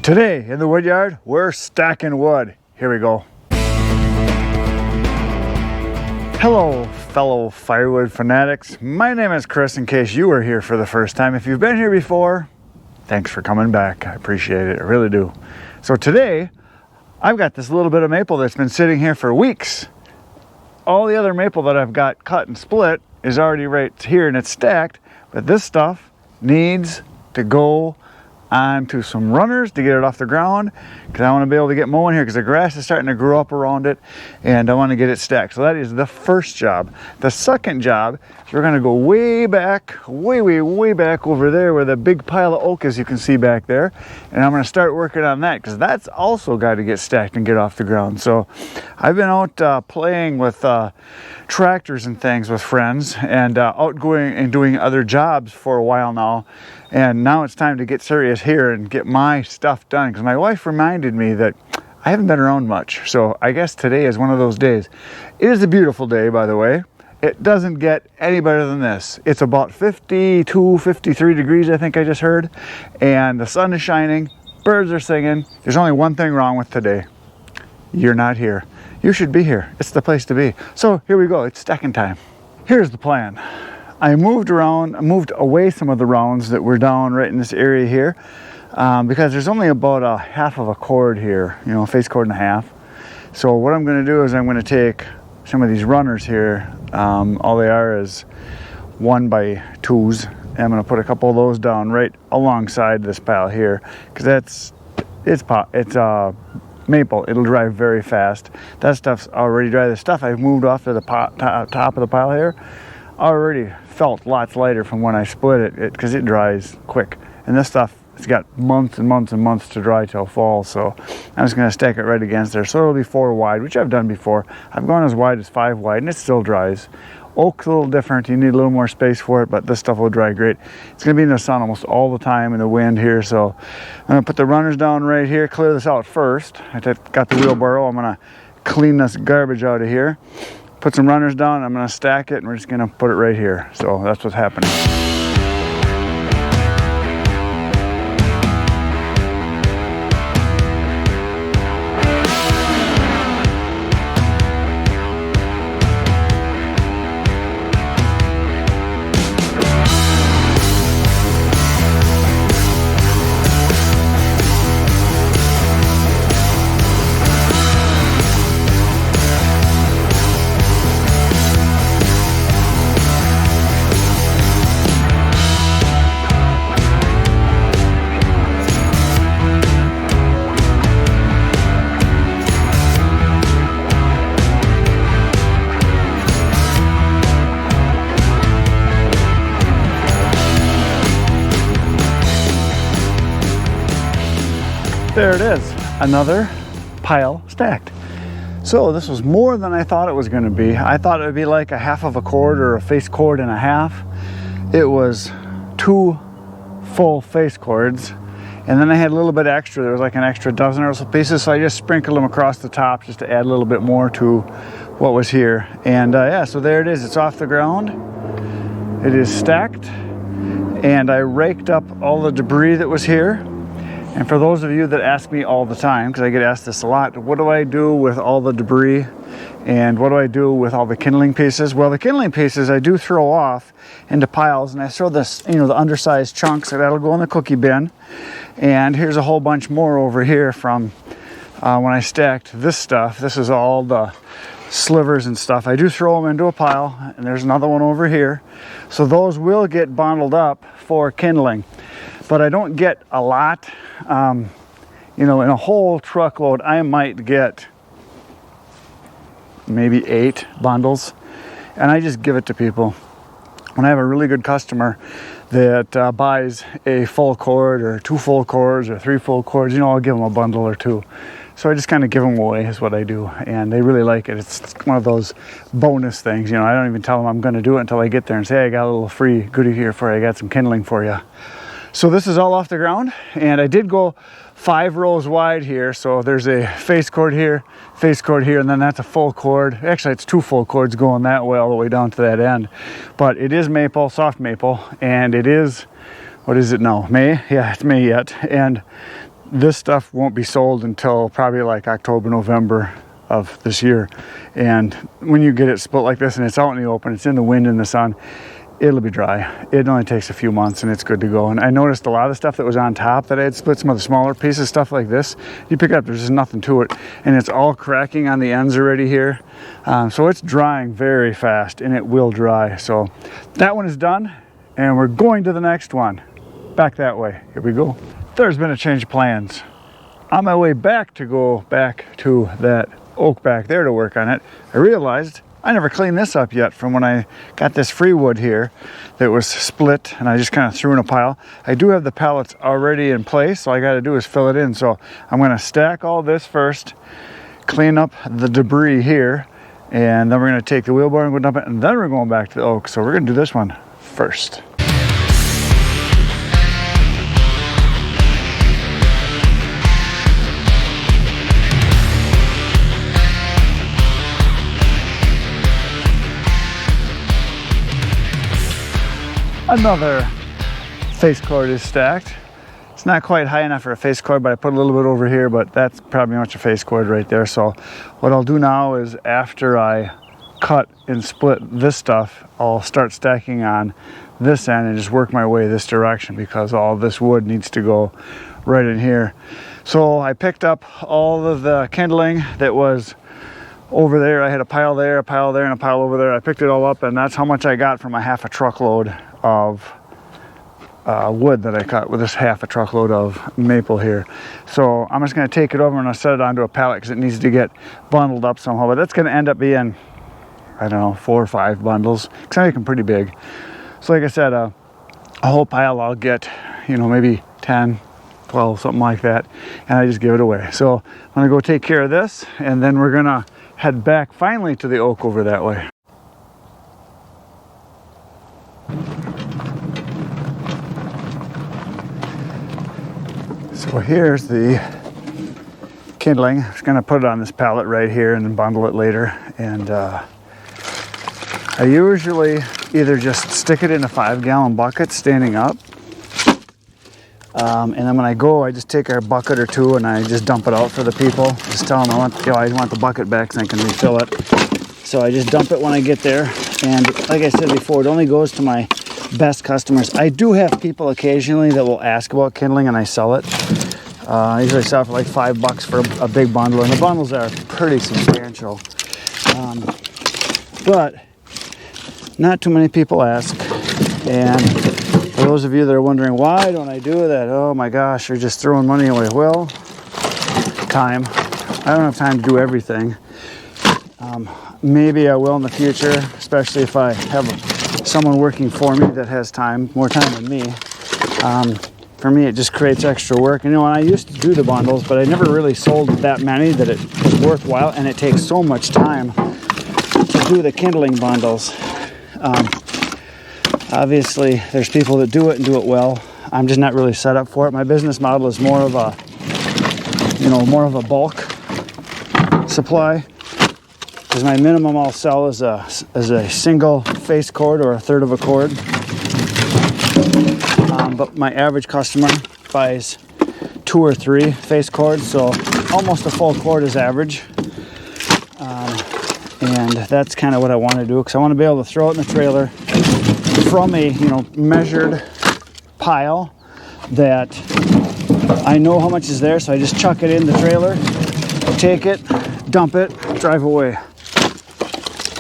Today in the wood yard, we're stacking wood. Here we go. Hello, fellow firewood fanatics. My name is Chris, in case you were here for the first time. If you've been here before, thanks for coming back. I appreciate it, I really do. So today, I've got this little bit of maple that's been sitting here for weeks. All the other maple that I've got cut and split is already right here and it's stacked, but this stuff needs to go onto some runners to get it off the ground, because I want to be able to get mowing here because the grass is starting to grow up around it and I want to get it stacked. So that is the first job. The second job is we're going to go way back, way back over there where the big pile of oak is, you can see back there, and I'm going to start working on that because that's also got to get stacked and get off the ground. So I've been out playing with tractors and things with friends and out going and doing other jobs for a while now. And now it's time to get serious here and get my stuff done, because my wife reminded me that I haven't been around much. So I guess today is one of those days. It is a beautiful day, by the way. It doesn't get any better than this. It's about 52, 53 degrees, I think I just heard. And the sun is shining, birds are singing. There's only one thing wrong with today. You're not here. You should be here. It's the place to be. So here we go, it's stacking time. Here's the plan. I moved away some of the rounds that were down right in this area here because there's only about a half of a cord here, you know, a face cord and a half. So what I'm going to do is I'm going to take some of these runners here. All they are is 1x2s. And I'm going to put a couple of those down right alongside this pile here, because it's maple. It'll dry very fast. That stuff's already dry. The stuff I've moved off to the top of the pile here already felt lots lighter from when I split it because it dries quick. And this stuff, it's got months and months and months to dry till fall. So I'm just going to stack it right against there. So it'll be 4 wide, which I've done before. I've gone as wide as 5 wide and it still dries. Oak's a little different. You need a little more space for it, but this stuff will dry great. It's going to be in the sun almost all the time in the wind here. So I'm going to put the runners down right here, clear this out first. I got the wheelbarrow. I'm going to clean this garbage out of here. Put some runners down, I'm going to stack it, and we're just going to put it right here. So that's what's happening. There it is, another pile stacked. So this was more than I thought it was going to be. I thought it would be like a half of a cord or a face cord and a half. It was 2 full face cords, and then I had a little bit extra. There was like an extra dozen or so pieces, so I just sprinkled them across the top just to add a little bit more to what was here. And yeah, so there it is. It's off the ground. It is stacked, and I raked up all the debris that was here. And for those of you that ask me all the time, because I get asked this a lot, what do I do with all the debris and what do I do with all the kindling pieces? Well, the kindling pieces I do throw off into piles, and I throw this, you know, the undersized chunks, so that'll go in the cookie bin. And here's a whole bunch more over here from when I stacked this stuff. This is all the slivers and stuff. I do throw them into a pile, and there's another one over here. So those will get bundled up for kindling. But I don't get a lot. You know, in a whole truckload, I might get maybe 8 bundles, and I just give it to people. When I have a really good customer that buys a full cord or 2 full cords or 3 full cords, you know, I'll give them a bundle or 2. So I just kind of give them away is what I do, and they really like it. It's one of those bonus things, you know. I don't even tell them I'm going to do it until I get there and say, hey, I got a little free goodie here for you. I got some kindling for you. So this is all off the ground, and I did go 5 rows wide here. So there's a face cord here, and then that's a full cord. Actually, it's 2 full cords going that way all the way down to that end. But it is maple, soft maple, and it is, what is it now? May? Yeah, it's May yet. And this stuff won't be sold until probably like October, November of this year. And when you get it split like this and it's out in the open, it's in the wind and the sun, it'll be dry. It only takes a few months and it's good to go. And I noticed a lot of stuff that was on top that I had split, some of the smaller pieces, stuff like this, you pick it up, there's just nothing to it. And it's all cracking on the ends already here. So it's drying very fast and it will dry. So that one is done and we're going to the next one. Back that way. Here we go. There's been a change of plans. On my way back to go back to that oak back there to work on it, I realized I never cleaned this up yet from when I got this free wood here that was split and I just kind of threw in a pile. I do have the pallets already in place, so all I got to do is fill it in. So I'm going to stack all this first, clean up the debris here, and then we're going to take the wheelbarrow and go dump it, and then we're going back to the oak. So we're going to do this one first. Another face cord is stacked. It's not quite high enough for a face cord, but I put a little bit over here, but that's probably much a face cord right there. So what I'll do now is after I cut and split this stuff, I'll start stacking on this end and just work my way this direction because all this wood needs to go right in here. So I picked up all of the kindling that was over there. I had a pile there, and a pile over there. I picked it all up, and that's how much I got from a half a truckload of wood that I cut with this half a truckload of maple here. So I'm just going to take it over and I'll set it onto a pallet because it needs to get bundled up somehow. But that's going to end up being, I don't know, 4 or 5 bundles because I make them pretty big. So like I said, a whole pile I'll get, you know, maybe 10, 12, something like that, and I just give it away. So I'm going to go take care of this, and then we're going to head back finally to the oak over that way. So here's the kindling. I'm just going to put it on this pallet right here and then bundle it later. And I usually either just stick it in a 5-gallon bucket standing up. And then when I go, I just take a bucket or two and I just dump it out for the people. Just tell them I want the bucket back so I can refill it. So I just dump it when I get there. And like I said before, it only goes to my best customers. I do have people occasionally that will ask about kindling and I sell it. I usually sell it for like $5 for a big bundle, and the bundles are pretty substantial. But not too many people ask. And for those of you that are wondering, why don't I do that? Oh my gosh, you're just throwing money away. Well, time. I don't have time to do everything. Maybe I will in the future, especially if I have someone working for me that has time, more time than me. For me, it just creates extra work. You know, I used to do the bundles, but I never really sold that many that it was worthwhile, and it takes so much time to do the kindling bundles. Obviously, there's people that do it and do it well. I'm just not really set up for it. My business model is more of a, more of a bulk supply. Because my minimum I'll sell is a single face cord or a third of a cord. But my average customer buys 2 or 3 face cords, so almost a full cord is average. And that's kind of what I want to do, because I want to be able to throw it in the trailer from a measured pile that I know how much is there, so I just chuck it in the trailer, take it, dump it, drive away.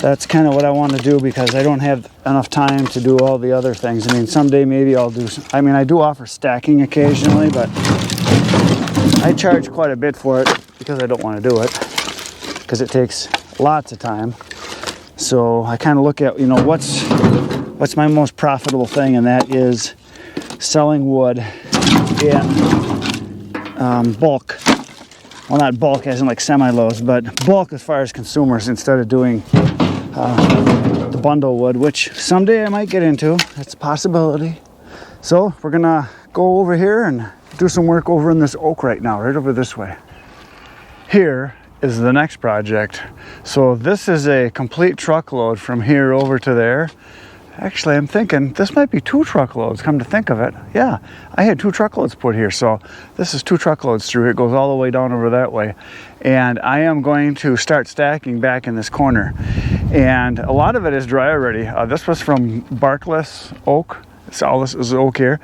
That's kind of what I want to do because I don't have enough time to do all the other things. I mean, someday maybe I'll do, I do offer stacking occasionally, but I charge quite a bit for it because I don't want to do it, because it takes lots of time. So I kind of look at, what's my most profitable thing, and that is selling wood in bulk. Well, not bulk as in like semi-loads, but bulk as far as consumers, instead of doing the bundle wood, which someday I might get into. It's a possibility. So we're gonna go over here and do some work over in this oak right now, right over this way. Here is the next project. So this is a complete truckload from here over to there. Actually, I'm thinking this might be 2 truckloads, come to think of it. Yeah, I had 2 truckloads put here, so this is 2 truckloads through. It goes all the way down over that way. And I am going to start stacking back in this corner. And a lot of it is dry already. This was from barkless oak. So all this is oak here,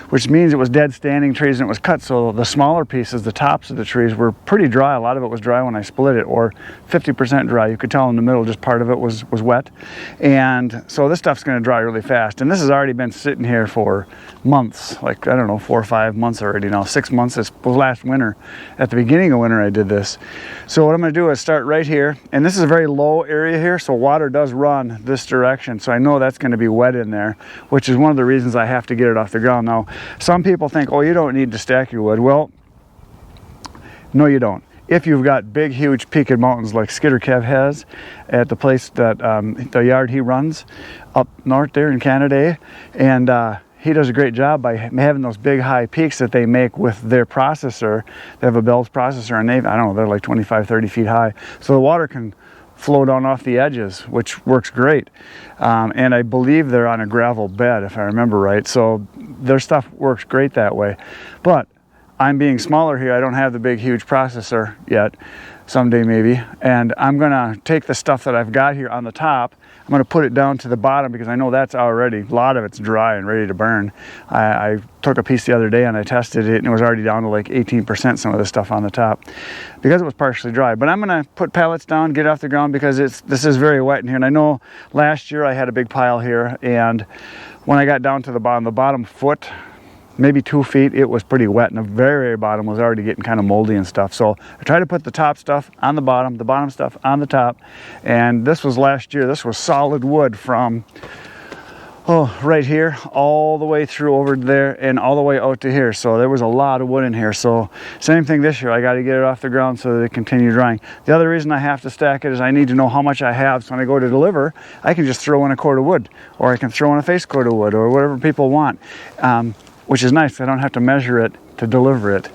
which means it was dead standing trees and it was cut. So the smaller pieces, the tops of the trees, were pretty dry. A lot of it was dry when I split it, or 50% dry. You could tell in the middle, just part of it was wet. And so this stuff's going to dry really fast. And this has already been sitting here for months, like, I don't know, 4 or 5 months already now. 6 months. This was last winter. At the beginning of winter, I did this. So what I'm going to do is start right here. And this is a very low area here, so water does run this direction. So I know that's going to be wet in there, which is one of the reasons I have to get it off the ground. Now, some people think, oh, you don't need to stack your wood. Well, no, you don't. If you've got big, huge peaked mountains like Skidder Kev has at the place that the yard he runs up north there in Canada, and he does a great job by having those big high peaks that they make with their processor. They have a Bell's processor, and I don't know, they're like 25, 30 feet high. So the water can flow down off the edges, which works great. And I believe they're on a gravel bed, if I remember right. So their stuff works great that way. But I'm being smaller here. I don't have the big, huge processor yet. Someday maybe. And I'm gonna take the stuff that I've got here on the top, I'm gonna put it down to the bottom because I know that's already, a lot of it's dry and ready to burn. I took a piece the other day and I tested it and it was already down to like 18%, some of the stuff on the top, because it was partially dry. But I'm gonna put pallets down, get it off the ground, because this is very wet in here. And I know last year I had a big pile here, and when I got down to the bottom foot, maybe 2 feet, it was pretty wet, and the very bottom was already getting kind of moldy and stuff. So I tried to put the top stuff on the bottom stuff on the top. And this was last year. This was solid wood from right here all the way through over there and all the way out to here. So there was a lot of wood in here. So same thing this year. I got to get it off the ground so that it continues drying. The other reason I have to stack it is I need to know how much I have, so when I go to deliver, I can just throw in a cord of wood, or I can throw in a face cord of wood, or whatever people want. Which is nice. I don't have to measure it to deliver it,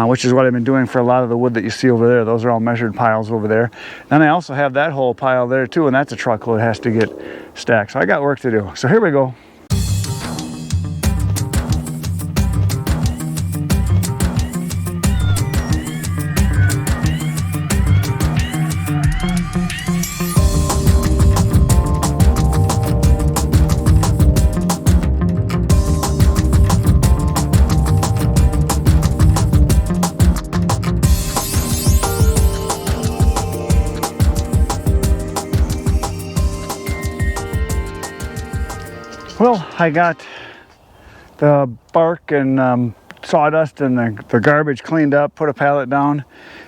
which is what I've been doing for a lot of the wood that you see over there. Those are all measured piles over there. Then I also have that whole pile there too, and that's a truckload. It has to get stacked. So I got work to do. So here we go. Well, I got the bark and sawdust and the garbage cleaned up, put a pallet down,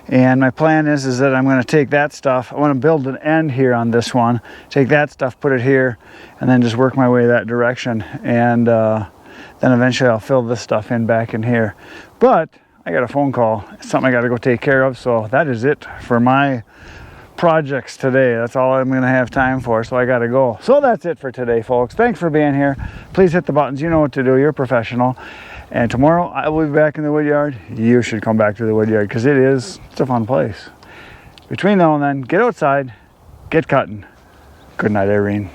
and my plan is that I'm going to take that stuff. I want to build an end here on this one, take that stuff, put it here, and then just work my way that direction, and then eventually I'll fill this stuff in back in here. But I got a phone call. It's something I got to go take care of, so that is it for my projects today. That's all I'm gonna have time for, so I gotta go. So that's it for today, folks. Thanks for being here. Please hit the buttons. You know what to do. You're a professional. And tomorrow I will be back in the wood yard. You should come back to the wood yard, because it's a fun place. Between now and then, get outside, get cutting. Good night, Irene.